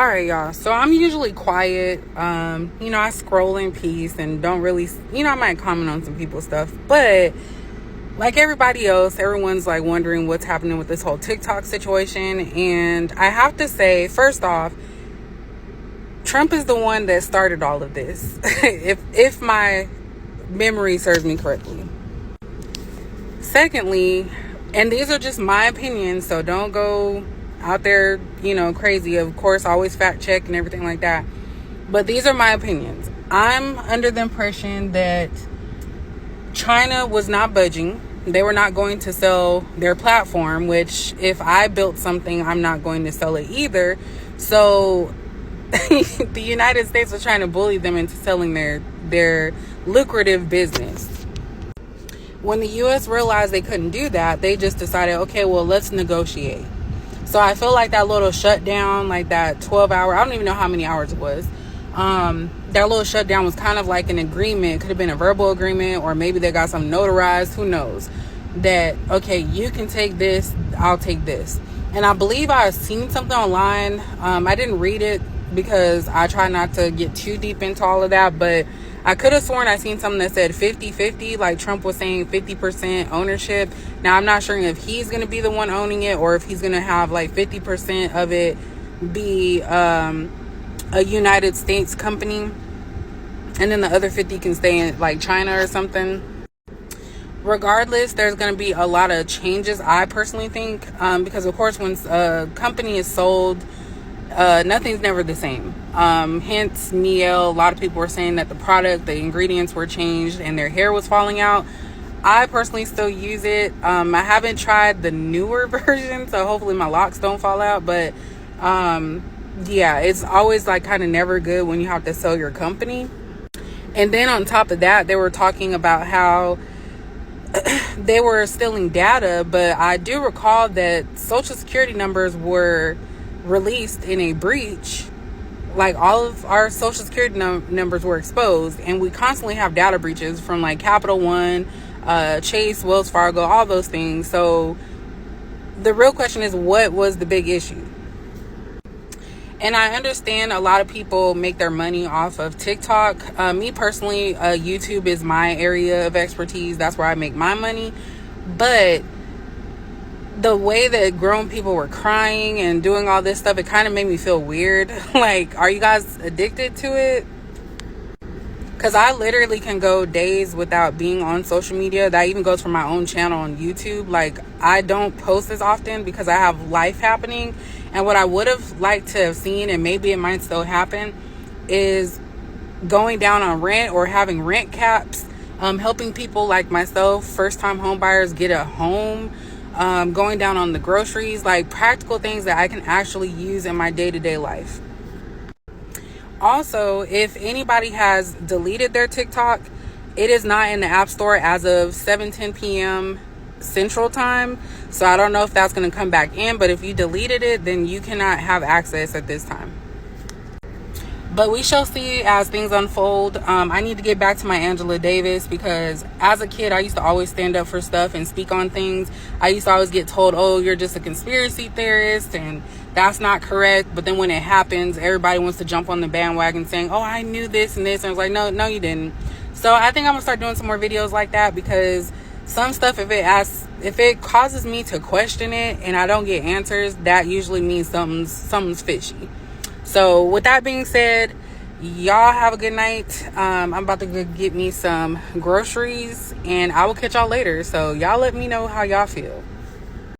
All right, y'all. So I'm usually quiet. I scroll in peace and don't really, I might comment on some people's stuff. But like everybody else, everyone's like wondering what's happening with this whole TikTok situation. And I have to say, first off, Trump is the one that started all of this, if my memory serves me correctly. Secondly, and these are just my opinions, so don't go out there, crazy. Of course, always fact check and everything like that. But these are my opinions. I'm under the impression that China was not budging. They were not going to sell their platform, which if I built something, I'm not going to sell it either. So the United States was trying to bully them into selling their lucrative business. When the U.S. realized they couldn't do that, they just decided, okay, well, let's negotiate. So I feel like that little shutdown, like that 12-hour, I don't even know how many hours it was. That little shutdown was kind of like an agreement. It could have been a verbal agreement, or maybe they got something notarized. Who knows? That, okay, you can take this, I'll take this. And I believe I've seen something online. I didn't read it because I try not to get too deep into all of that, but I could have sworn I seen something that said 50-50, like Trump was saying 50% ownership. Now, I'm not sure if he's going to be the one owning it or if he's going to have like 50% of it be a United States company, and then the other 50 can stay in like China or something. Regardless, there's going to be a lot of changes, I personally think, because of course when a company is sold, nothing's never the same. Hence, Mielle, a lot of people were saying that the ingredients were changed and their hair was falling out. I personally still use it. I haven't tried the newer version, so hopefully my locks don't fall out. But yeah, it's always like kind of never good when you have to sell your company. And then on top of that, they were talking about how they were stealing data, but I do recall that social security numbers were released in a breach. Like all of our social security numbers were exposed, and we constantly have data breaches from like Capital One, Chase, Wells Fargo, all those things. So the real question is, what was the big issue? And I understand a lot of people make their money off of TikTok. Me personally, YouTube is my area of expertise. That's where I make my money. But the way that grown people were crying and doing all this stuff, it kind of made me feel weird. Like, are you guys addicted to it? Because I literally can go days without being on social media. That even goes for my own channel on YouTube. Like, I don't post as often because I have life happening. And what I would have liked to have seen, and maybe it might still happen, is going down on rent or having rent caps, helping people like myself, first-time home buyers, get a home, going down on the groceries, like practical things that I can actually use in my day-to-day life. Also, if anybody has deleted their TikTok, it is not in the App Store as of 7:10 p.m. Central Time. So I don't know if that's going to come back in, but if you deleted it, then you cannot have access at this time. But we shall see as things unfold. I need to get back to my Angela Davis, because as a kid, I used to always stand up for stuff and speak on things. I used to always get told, oh, you're just a conspiracy theorist, and that's not correct. But then when it happens, everybody wants to jump on the bandwagon saying, oh, I knew this and this. And I was like, no, you didn't. So I think I'm going to start doing some more videos like that, because some stuff, if it causes me to question it and I don't get answers, that usually means something's fishy. So with that being said, y'all have a good night. I'm about to go get me some groceries, and I will catch y'all later. So y'all let me know how y'all feel.